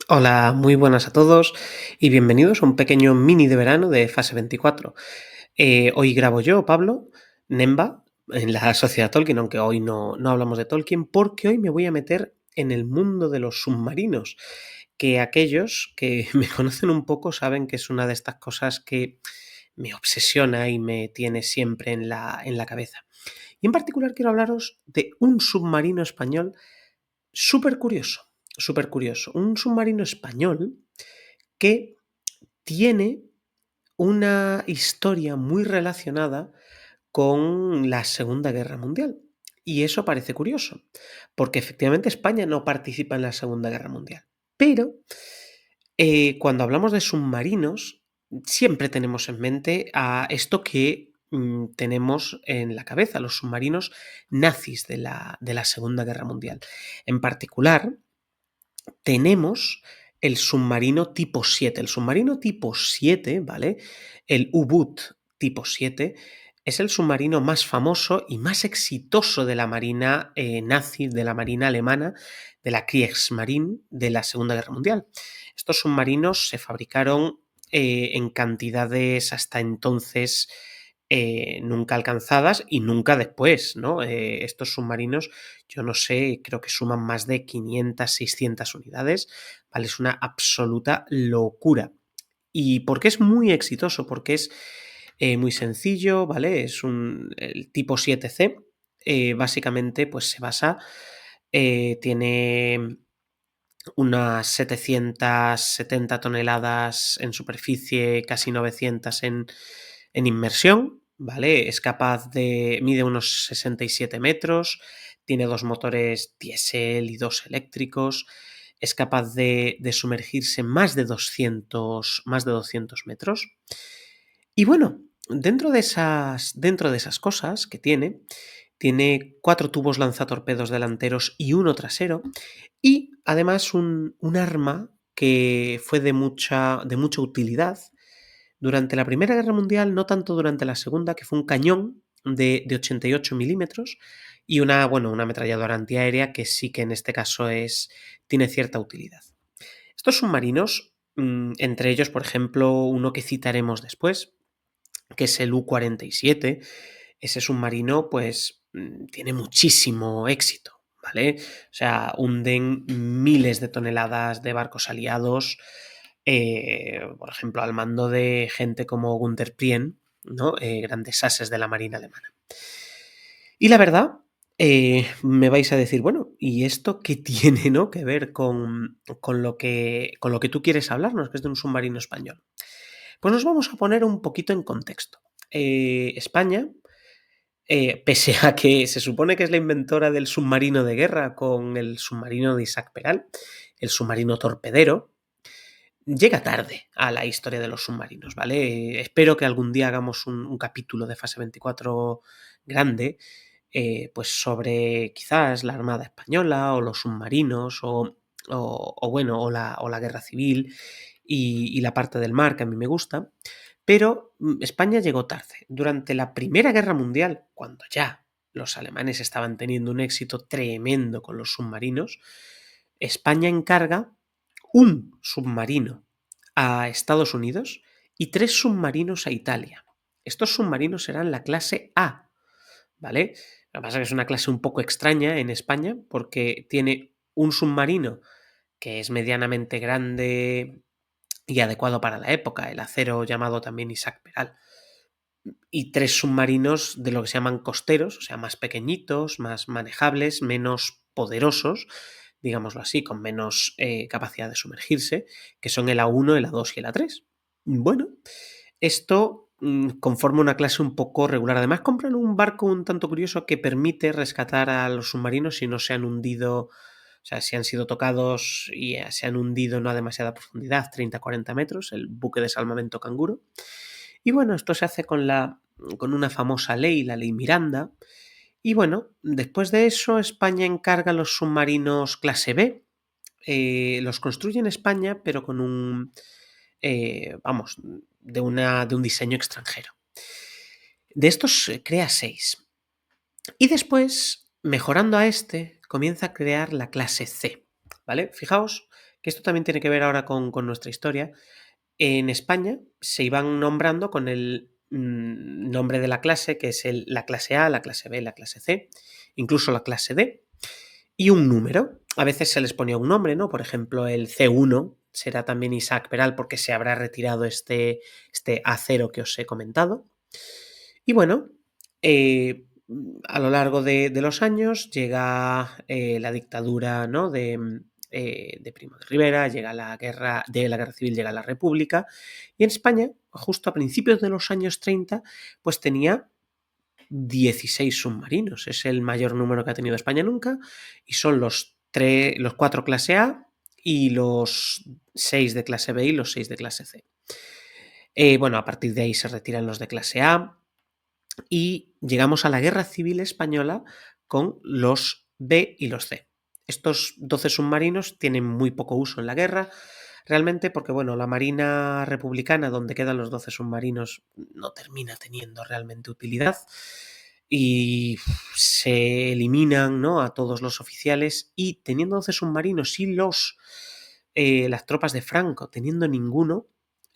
Hola, muy buenas a todos y bienvenidos a un pequeño mini de verano de Fase 24. Hoy grabo yo, Pablo, Nemba, en la Sociedad Tolkien, aunque hoy no hablamos de Tolkien, porque hoy me voy a meter en el mundo de los submarinos, que aquellos que me conocen un poco saben que es una de estas cosas que me obsesiona y me tiene siempre en la cabeza. Y en particular quiero hablaros de un submarino español súper curioso, súper curioso. Un submarino español que tiene una historia muy relacionada con la Segunda Guerra Mundial. Y eso parece curioso, porque efectivamente España no participa en la Segunda Guerra Mundial. Pero cuando hablamos de submarinos, siempre tenemos en mente a esto que tenemos en la cabeza, los submarinos nazis de la Segunda Guerra Mundial. En particular, tenemos el submarino tipo 7. El submarino tipo 7, ¿vale? El U-Boot tipo 7 es el submarino más famoso y más exitoso de la marina nazi, de la marina alemana, de la Kriegsmarine de la Segunda Guerra Mundial. Estos submarinos se fabricaron en cantidades hasta entonces nunca alcanzadas y nunca después, ¿no? Estos submarinos, yo no sé, creo que suman más de 500, 600 unidades, ¿vale? Es una absoluta locura. ¿Y por qué es muy exitoso? Porque es muy sencillo, ¿vale? Es el tipo 7C, básicamente pues se basa, tiene unas 770 toneladas en superficie, casi 900 en inmersión, ¿vale? Mide unos 67 metros, tiene dos motores diésel y dos eléctricos, es capaz de sumergirse más de 200 metros. Y bueno, dentro de esas cosas que tiene 4 tubos lanzatorpedos delanteros y uno trasero, y además un arma que fue de mucha utilidad durante la Primera Guerra Mundial, no tanto durante la Segunda, que fue un cañón de 88 milímetros y una ametralladora antiaérea que sí que en este caso tiene cierta utilidad. Estos submarinos, entre ellos, por ejemplo, uno que citaremos después, que es el U-47, ese submarino pues tiene muchísimo éxito, ¿vale? O sea, hunden miles de toneladas de barcos aliados, por ejemplo, al mando de gente como Günther Prien, ¿no? Grandes ases de la Marina alemana. Y la verdad, me vais a decir, bueno, ¿y esto qué tiene, ¿no? que ver con lo que tú quieres hablarnos, que es de un submarino español? Pues nos vamos a poner un poquito en contexto. España, pese a que se supone que es la inventora del submarino de guerra con el submarino de Isaac Peral, el submarino torpedero, llega tarde a la historia de los submarinos, ¿vale? Espero que algún día hagamos un capítulo de Fase 24 grande, pues sobre quizás la Armada Española o los submarinos o la Guerra Civil y la parte del mar que a mí me gusta. Pero España llegó tarde. Durante la Primera Guerra Mundial, cuando ya los alemanes estaban teniendo un éxito tremendo con los submarinos, España encarga un submarino a Estados Unidos y 3 submarinos a Italia. Estos submarinos serán la clase A, ¿vale? Lo que pasa es que es una clase un poco extraña en España porque tiene un submarino que es medianamente grande y adecuado para la época, el acero llamado también Isaac Peral, y 3 submarinos de lo que se llaman costeros, o sea, más pequeñitos, más manejables, menos poderosos, digámoslo así, con menos capacidad de sumergirse, que son el A1, el A2 y el A3. Bueno, esto conforma una clase un poco regular. Además, compran un barco un tanto curioso que permite rescatar a los submarinos si no se han hundido, o sea, si han sido tocados y se han hundido no a demasiada profundidad, 30-40 metros, el buque de salvamento Canguro. Y bueno, esto se hace con una famosa ley, la ley Miranda. Y bueno, después de eso, España encarga los submarinos clase B. Los construye en España, pero con de un diseño extranjero. De estos crea 6. Y después, mejorando a este, comienza a crear la clase C. ¿Vale? Fijaos que esto también tiene que ver ahora con nuestra historia. En España se iban nombrando con el nombre de la clase, que es la clase A, la clase B, la clase C, incluso la clase D, y un número. A veces se les ponía un nombre, ¿no? Por ejemplo, el C1 será también Isaac Peral porque se habrá retirado este A0 que os he comentado. Y bueno, a lo largo de los años llega la dictadura, ¿no? De Primo de Rivera, llega de la guerra civil, llega la República, y en España, justo a principios de los años 30, pues tenía 16 submarinos. Es el mayor número que ha tenido España nunca, y son los 4 clase A y los 6 de clase B y los 6 de clase C. Bueno, a partir de ahí se retiran los de clase A, y llegamos a la Guerra Civil Española con los B y los C. Estos 12 submarinos tienen muy poco uso en la guerra, realmente porque, bueno, la Marina Republicana, donde quedan los 12 submarinos, no termina teniendo realmente utilidad y se eliminan, ¿no?, a todos los oficiales, y teniendo 12 submarinos y las tropas de Franco teniendo ninguno,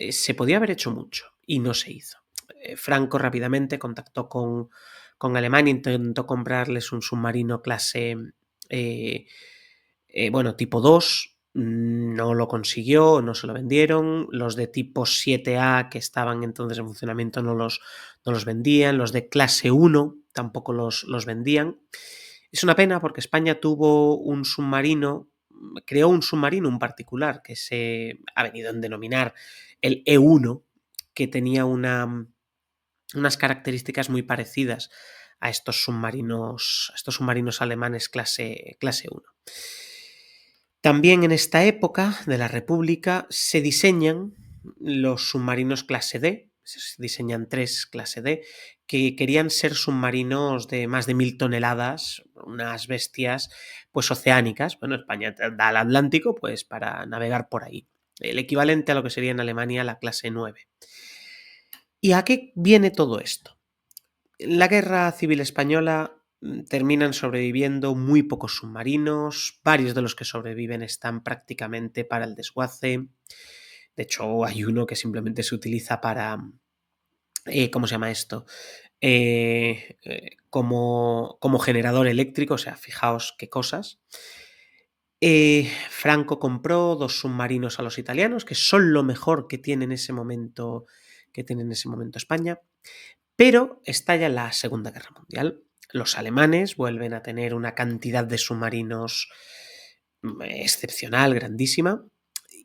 se podía haber hecho mucho y no se hizo. Franco rápidamente contactó con Alemania, intentó comprarles un submarino clase, bueno, tipo 2, no lo consiguió, no se lo vendieron. Los de tipo 7A que estaban entonces en funcionamiento no los vendían. Los de clase 1 tampoco los vendían. Es una pena porque España tuvo un submarino, creó un submarino en particular que se ha venido a denominar el E1, que tenía unas características muy parecidas a estos submarinos alemanes clase 1. También en esta época de la República se diseñan los submarinos clase D, se diseñan 3 clase D, que querían ser submarinos de más de 1000 toneladas, unas bestias pues oceánicas. Bueno, España da al Atlántico pues para navegar por ahí, el equivalente a lo que sería en Alemania la clase 9. ¿Y a qué viene todo esto? En la Guerra Civil Española terminan sobreviviendo muy pocos submarinos, varios de los que sobreviven están prácticamente para el desguace. De hecho, hay uno que simplemente se utiliza para, ¿cómo se llama esto? Como generador eléctrico, o sea, fijaos qué cosas. Franco compró 2 submarinos a los italianos, que son lo mejor que tiene en ese momento España. Pero estalla la Segunda Guerra Mundial. Los alemanes vuelven a tener una cantidad de submarinos excepcional, grandísima,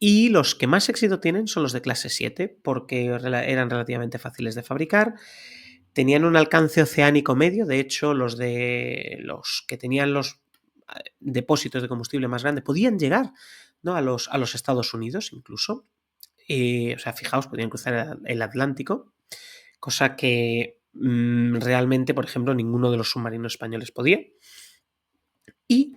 y los que más éxito tienen son los de clase 7, porque eran relativamente fáciles de fabricar, tenían un alcance oceánico medio. De hecho, los que tenían los depósitos de combustible más grandes podían llegar, ¿no?, a los Estados Unidos incluso. O sea, fijaos, podían cruzar el Atlántico, cosa que realmente, por ejemplo, ninguno de los submarinos españoles podía. Y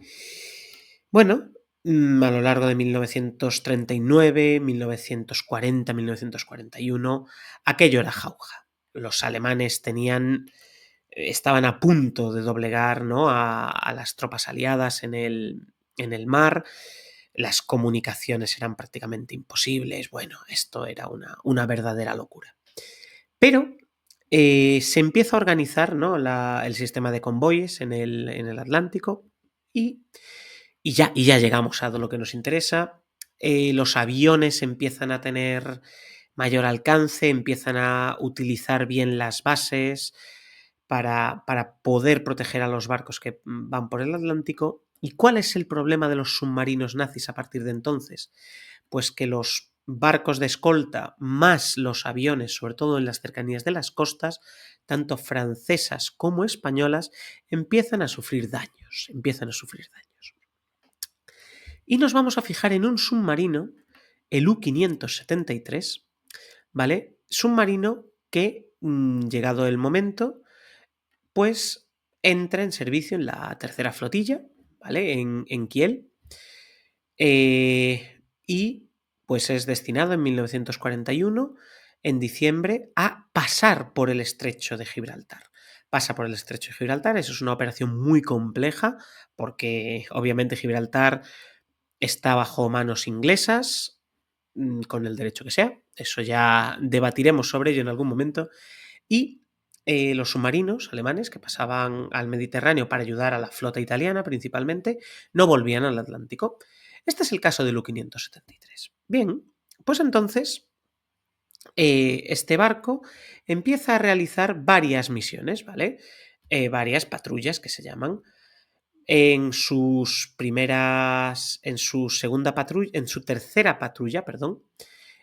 bueno, a lo largo de 1939, 1940, 1941, aquello era jauja. Los alemanes estaban a punto de doblegar, ¿no?, a las tropas aliadas en el mar. Las comunicaciones eran prácticamente imposibles. Bueno, esto era una verdadera locura. Pero se empieza a organizar, ¿no?, el sistema de convoyes en el Atlántico, y ya llegamos a lo que nos interesa. Los aviones empiezan a tener mayor alcance, empiezan a utilizar bien las bases para poder proteger a los barcos que van por el Atlántico. ¿Y cuál es el problema de los submarinos nazis a partir de entonces? Pues que los barcos de escolta más los aviones, sobre todo en las cercanías de las costas, tanto francesas como españolas, empiezan a sufrir daños. Y nos vamos a fijar en un submarino, el U-573, ¿vale? Submarino que, llegado el momento, pues entra en servicio en la tercera flotilla, ¿vale?, en Kiel, y pues es destinado en 1941, en diciembre, a pasar por el estrecho de Gibraltar. Pasa por el estrecho de Gibraltar. Eso es una operación muy compleja porque obviamente Gibraltar está bajo manos inglesas, con el derecho que sea, eso ya debatiremos sobre ello en algún momento, y los submarinos alemanes que pasaban al Mediterráneo para ayudar a la flota italiana principalmente, no volvían al Atlántico. Este es el caso del U-573. Bien, pues entonces este barco empieza a realizar varias misiones, ¿vale? Varias patrullas que se llaman. En sus primeras, en su segunda patrulla, en su tercera patrulla, perdón,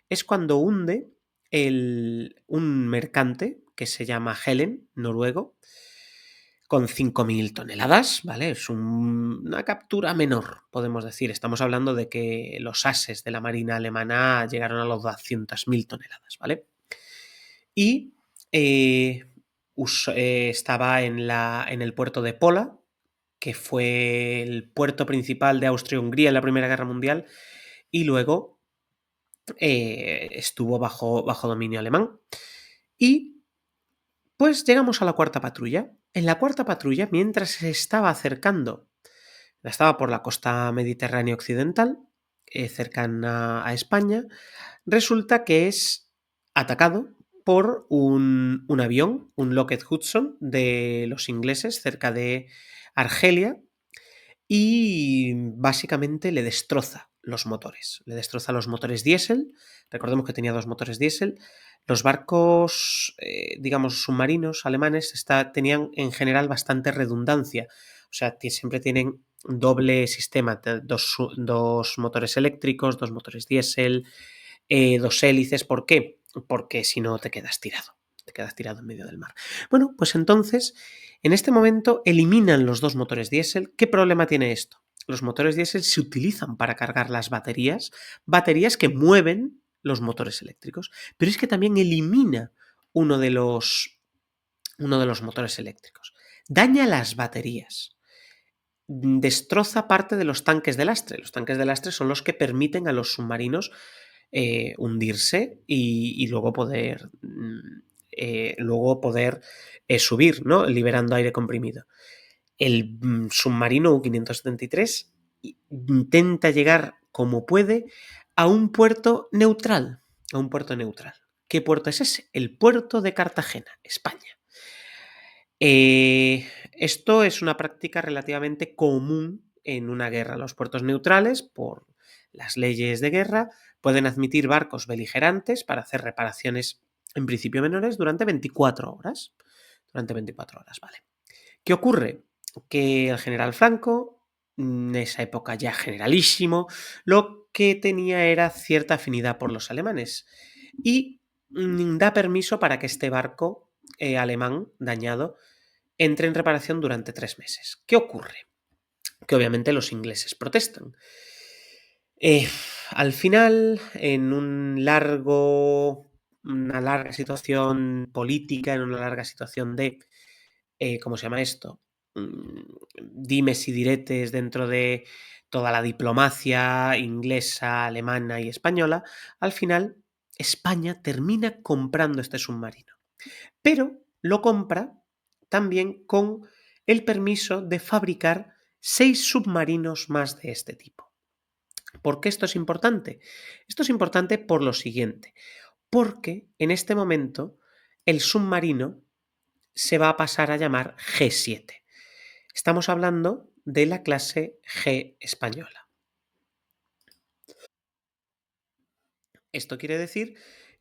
es cuando hunde un mercante que se llama Helen, noruego, con 5.000 toneladas, ¿vale? Es una captura menor, podemos decir. Estamos hablando de que los ases de la Marina alemana llegaron a los 200.000 toneladas, ¿vale? Y estaba en el puerto de Pola, que fue el puerto principal de Austria-Hungría en la Primera Guerra Mundial, y luego estuvo bajo dominio alemán. Y pues llegamos a la cuarta patrulla. En la cuarta patrulla, mientras se estaba acercando, estaba por la costa mediterránea occidental, cercana a España, resulta que es atacado por un avión, un Lockheed Hudson de los ingleses, cerca de Argelia, y básicamente le destroza los motores. Le destroza los motores diésel. Recordemos que tenía 2 motores diésel. Los barcos, digamos, submarinos alemanes tenían en general bastante redundancia. O sea, siempre tienen doble sistema, dos motores eléctricos, 2 motores diésel, 2 hélices. ¿Por qué? Porque si no te quedas tirado. Te quedas tirado en medio del mar. Bueno, pues entonces, en este momento eliminan los 2 motores diésel. ¿Qué problema tiene esto? Los motores diésel se utilizan para cargar las baterías que mueven los motores eléctricos, pero es que también elimina uno de los, uno de los motores eléctricos. Daña las baterías. Destroza parte de los tanques de lastre. Los tanques de lastre son los que permiten a los submarinos hundirse y luego poder, subir, ¿no? Liberando aire comprimido. El submarino U-573 intenta llegar como puede a un puerto neutral. A un puerto neutral. ¿Qué puerto es ese? El puerto de Cartagena, España. Esto es una práctica relativamente común en una guerra. Los puertos neutrales, por las leyes de guerra, pueden admitir barcos beligerantes para hacer reparaciones en principio menores durante 24 horas. Durante 24 horas, vale. ¿Qué ocurre? Que el general Franco, en esa época ya generalísimo, lo que tenía era cierta afinidad por los alemanes y da permiso para que este barco alemán dañado entre en reparación durante 3 meses. ¿Qué ocurre? Que obviamente los ingleses protestan. Al final, en una larga situación política, en una larga situación de, ¿cómo se llama esto? Dimes y diretes dentro de toda la diplomacia inglesa, alemana y española, al final España termina comprando este submarino. Pero lo compra también con el permiso de fabricar 6 submarinos más de este tipo. ¿Por qué esto es importante? Esto es importante por lo siguiente, porque en este momento el submarino se va a pasar a llamar G7. Estamos hablando de la clase G española. Esto quiere decir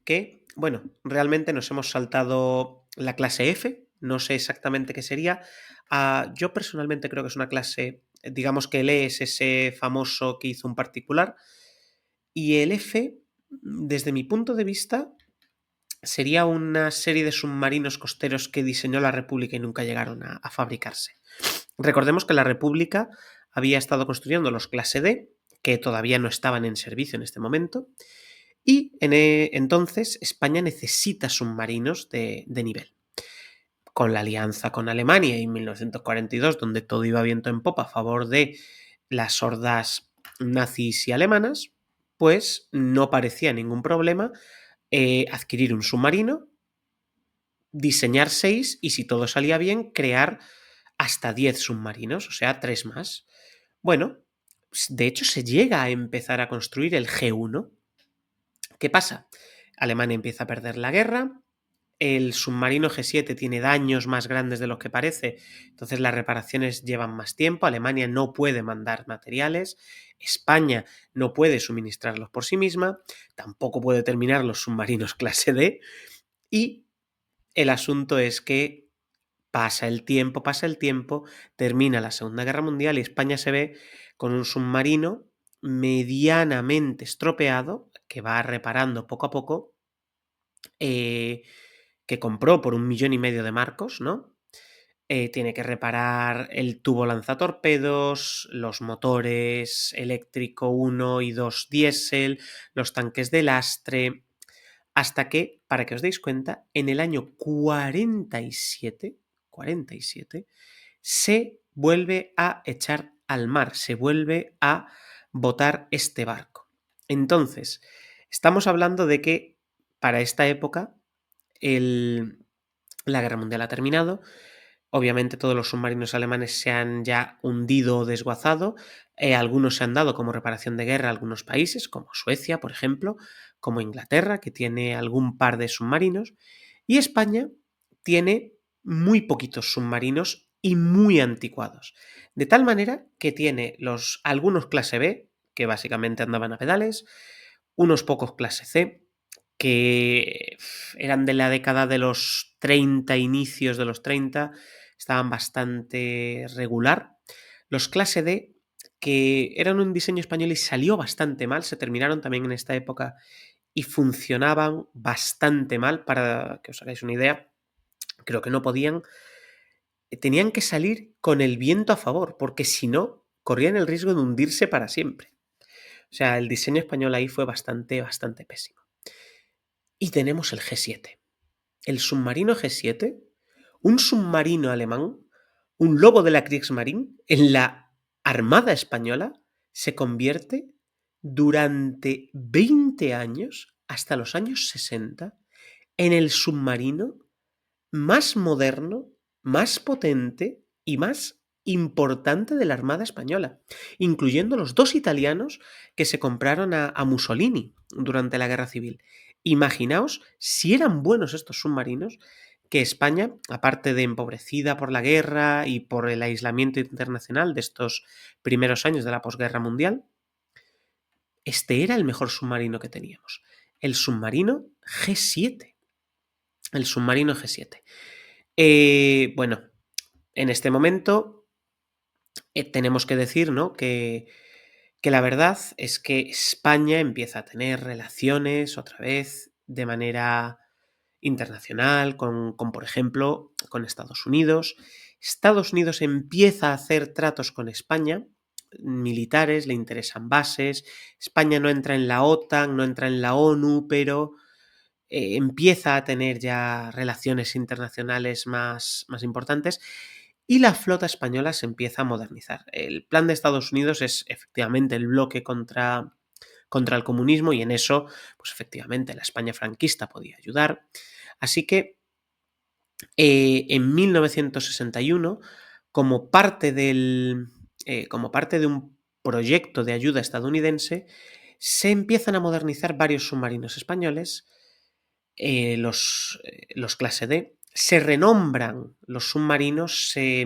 que, bueno, realmente nos hemos saltado la clase F, no sé exactamente qué sería. Yo personalmente creo que es una clase, digamos que el E es ese famoso que hizo un particular, y el F, desde mi punto de vista, sería una serie de submarinos costeros que diseñó la República y nunca llegaron a fabricarse. Recordemos que la República había estado construyendo los clase D, que todavía no estaban en servicio en este momento, y entonces España necesita submarinos de nivel. Con la alianza con Alemania en 1942, donde todo iba viento en popa a favor de las hordas nazis y alemanas, pues no parecía ningún problema adquirir un submarino, diseñar 6 y, si todo salía bien, crear hasta 10 submarinos, o sea, 3 más. Bueno, de hecho, se llega a empezar a construir el G1. ¿Qué pasa? Alemania empieza a perder la guerra, el submarino G7 tiene daños más grandes de lo que parece, entonces las reparaciones llevan más tiempo, Alemania no puede mandar materiales, España no puede suministrarlos por sí misma, tampoco puede terminar los submarinos clase D, y el asunto es que pasa el tiempo, termina la Segunda Guerra Mundial y España se ve con un submarino medianamente estropeado, que va reparando poco a poco, que compró por 1,5 millones de marcos, ¿no? Tiene que reparar el tubo lanzatorpedos, los motores eléctrico 1 y 2 diésel, los tanques de lastre, hasta que, para que os deis cuenta, en el año 47 se vuelve a echar al mar, se vuelve a botar este barco. Entonces, estamos hablando de que para esta época la guerra mundial ha terminado. Obviamente todos los submarinos alemanes se han ya hundido o desguazado. Algunos se han dado como reparación de guerra a algunos países, como Suecia, por ejemplo, como Inglaterra, que tiene algún par de submarinos. Y España tiene muy poquitos submarinos y muy anticuados. De tal manera que tiene algunos clase B, que básicamente andaban a pedales, unos pocos clase C, que eran de la década de los 30, inicios de los 30, estaban bastante regular. Los clase D, que eran un diseño español y salió bastante mal, se terminaron también en esta época y funcionaban bastante mal, para que os hagáis una idea. Creo que no podían, tenían que salir con el viento a favor, porque si no, corrían el riesgo de hundirse para siempre. O sea, el diseño español ahí fue bastante pésimo. Y tenemos el G7. El submarino G7, un submarino alemán, un lobo de la Kriegsmarine, en la Armada Española, se convierte durante 20 años, hasta los años 60, en el submarino más moderno, más potente y más importante de la Armada Española, incluyendo los 2 italianos que se compraron a Mussolini durante la Guerra Civil. Imaginaos si eran buenos estos submarinos, que España, aparte de empobrecida por la guerra y por el aislamiento internacional de estos primeros años de la posguerra mundial, este era el mejor submarino que teníamos, el submarino G7. El submarino G7. Bueno, en este momento tenemos que decir, ¿no?, que la verdad es que España empieza a tener relaciones otra vez de manera internacional con, por ejemplo, con Estados Unidos. Estados Unidos empieza a hacer tratos con España, militares, le interesan bases. España no entra en la OTAN, no entra en la ONU, pero empieza a tener ya relaciones internacionales más importantes y la flota española se empieza a modernizar. El plan de Estados Unidos es efectivamente el bloque contra el comunismo y en eso, pues efectivamente, la España franquista podía ayudar. Así que en 1961, como parte de un proyecto de ayuda estadounidense, se empiezan a modernizar varios submarinos españoles, los clase D, se renombran los submarinos, se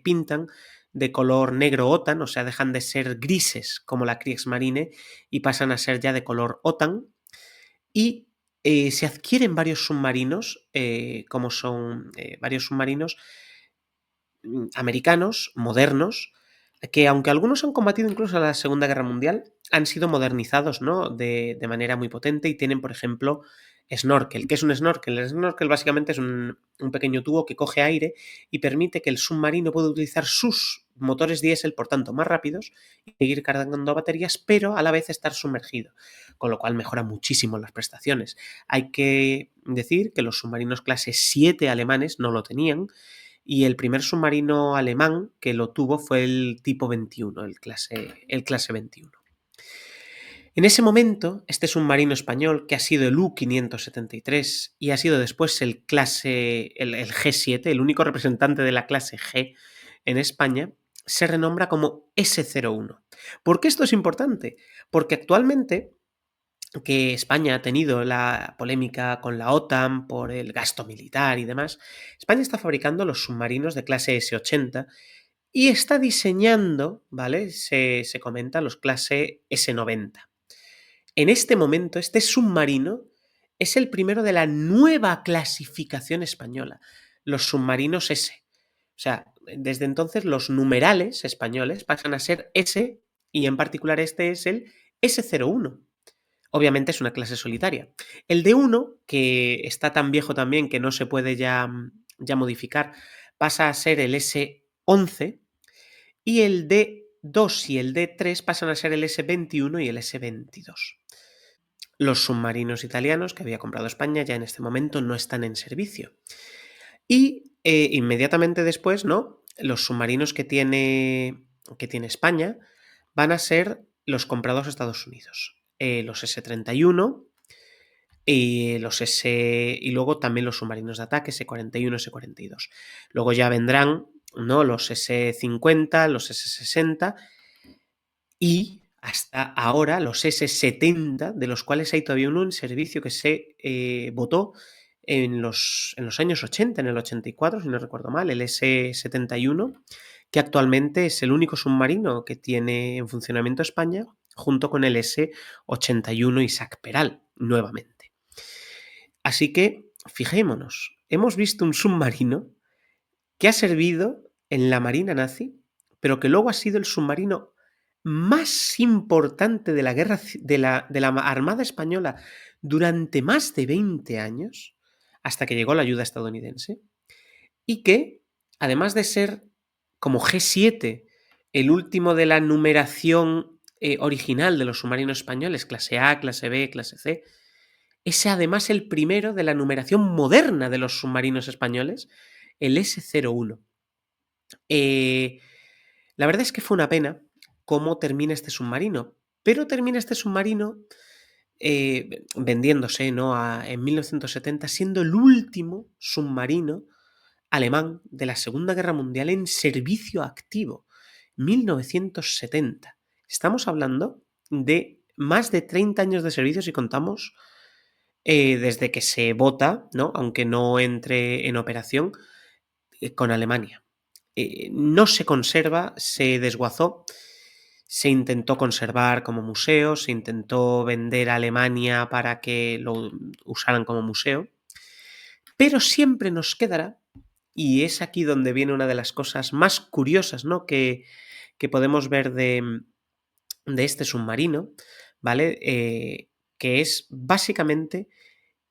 pintan de color negro OTAN, o sea, dejan de ser grises como la Kriegsmarine y pasan a ser ya de color OTAN, y se adquieren varios submarinos, como son varios submarinos americanos, modernos, que aunque algunos han combatido incluso en la Segunda Guerra Mundial, han sido modernizados, ¿no?, de manera muy potente y tienen, por ejemplo, snorkel. ¿Qué es un snorkel? El snorkel básicamente es un pequeño tubo que coge aire y permite que el submarino pueda utilizar sus motores diésel, por tanto, más rápidos y seguir cargando baterías, pero a la vez estar sumergido, con lo cual mejora muchísimo las prestaciones. Hay que decir que los submarinos clase 7 alemanes no lo tenían, y el primer submarino alemán que lo tuvo fue el tipo 21, el clase 21. En ese momento, este submarino español, que ha sido el U-573 y ha sido después el G7, el único representante de la clase G en España, se renombra como S-01. ¿Por qué esto es importante? Porque actualmente, que España ha tenido la polémica con la OTAN por el gasto militar y demás, España está fabricando los submarinos de clase S-80 y está diseñando, ¿vale? Se comenta los clase S-90. En este momento, este submarino es el primero de la nueva clasificación española, los submarinos S. O sea, desde entonces los numerales españoles pasan a ser S y en particular este es el S01. Obviamente es una clase solitaria. El D1, que está tan viejo también que no se puede ya modificar, pasa a ser el S11 y el D2 y el D3 pasan a ser el S21 y el S22. Los submarinos italianos que había comprado España ya en este momento no están en servicio. Y inmediatamente después, ¿no? Los submarinos que tiene España van a ser los comprados a Estados Unidos. Los S-31 y luego también los submarinos de ataque S-41, S-42. Luego ya vendrán, ¿no? Los S-50, los S-60 y hasta ahora los S-70, de los cuales hay todavía uno en servicio que se votó en los años 80, en el 84, si no recuerdo mal, el S-71, que actualmente es el único submarino que tiene en funcionamiento España, junto con el S-81 Isaac Peral, nuevamente. Así que, fijémonos, hemos visto un submarino que ha servido en la Marina nazi, pero que luego ha sido el submarino más importante de la guerra de la Armada Española durante más de 20 años, hasta que llegó la ayuda estadounidense, y que, además de ser como G7, el último de la numeración original de los submarinos españoles, clase A, clase B, clase C, es además el primero de la numeración moderna de los submarinos españoles, el S-01. La verdad es que fue una pena cómo termina este submarino, pero termina este submarino vendiéndose, ¿no? En 1970, siendo el último submarino alemán de la Segunda Guerra Mundial en servicio activo. 1970. Estamos hablando de más de 30 años de servicio si contamos desde que se vota, ¿no? Aunque no entre en operación, con Alemania. No se conserva, se desguazó, se intentó conservar como museo, se intentó vender a Alemania para que lo usaran como museo, pero siempre nos quedará, y es aquí donde viene una de las cosas más curiosas, ¿no? que podemos ver de este submarino, ¿vale? Que es básicamente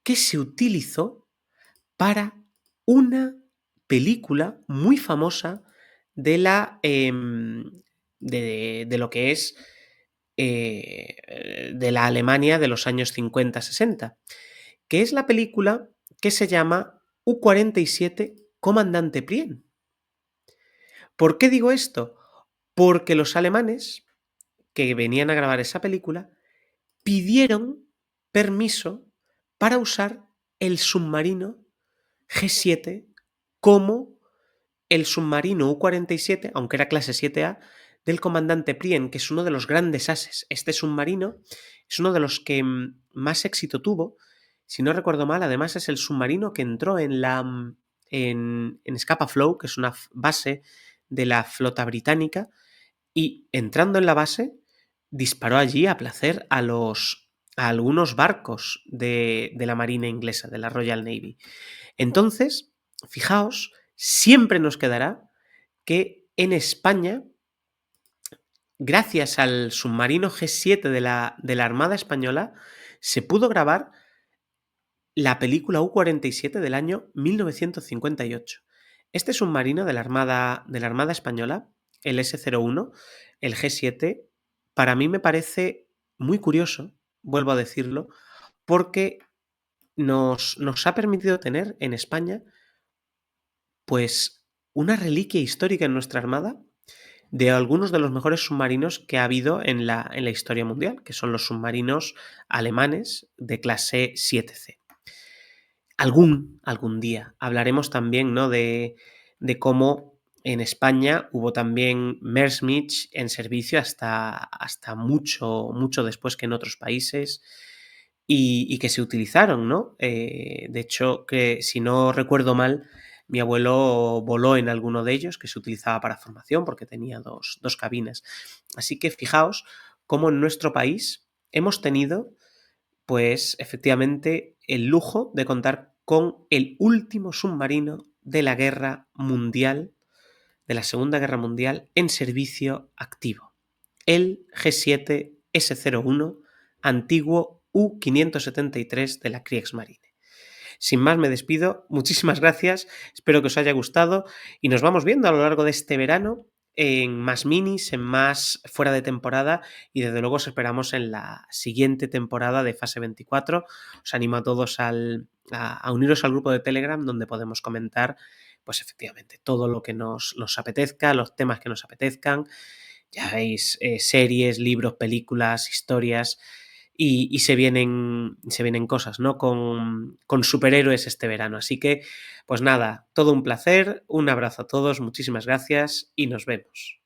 que se utilizó para una película muy famosa de la de lo que es de la Alemania de los años 50-60, que es la película que se llama U-47 Comandante Prien. ¿Por qué digo esto? Porque los alemanes que venían a grabar esa película pidieron permiso para usar el submarino G7 como el submarino U-47, aunque era clase 7A, del comandante Prien, que es uno de los grandes ases. Este submarino es uno de los que más éxito tuvo. Si no recuerdo mal, además es el submarino que entró en Scapa Flow, que es una base de la flota británica, y entrando en la base disparó allí a placer a algunos barcos de la Marina inglesa, de la Royal Navy. Entonces, fijaos, siempre nos quedará que en España, gracias al submarino G7 de la Armada Española, se pudo grabar la película U-47 del año 1958. Este submarino de la Armada Española, el S-01, el G7, para mí me parece muy curioso, vuelvo a decirlo, porque nos ha permitido tener en España pues una reliquia histórica en nuestra Armada de algunos de los mejores submarinos que ha habido en la historia mundial, que son los submarinos alemanes de clase 7C. Algún día hablaremos también, ¿no? de cómo en España hubo también Messerschmitt en servicio hasta mucho, mucho después que en otros países y que se utilizaron, ¿no? De hecho, que si no recuerdo mal, mi abuelo voló en alguno de ellos que se utilizaba para formación porque tenía dos cabinas. Así que fijaos cómo en nuestro país hemos tenido, pues efectivamente, el lujo de contar con el último submarino de la guerra mundial, de la Segunda Guerra Mundial, en servicio activo. El G7S01, antiguo U-573 de la Kriegsmarine. Sin más me despido, muchísimas gracias, espero que os haya gustado y nos vamos viendo a lo largo de este verano en más minis, en más fuera de temporada y desde luego os esperamos en la siguiente temporada de Fase 24. Os animo a todos a uniros al grupo de Telegram donde podemos comentar pues efectivamente todo lo que nos apetezca, los temas que nos apetezcan, ya veis, series, libros, películas, historias y se vienen cosas, ¿no? Con superhéroes este verano. Así que, pues nada, todo un placer, un abrazo a todos, muchísimas gracias y nos vemos.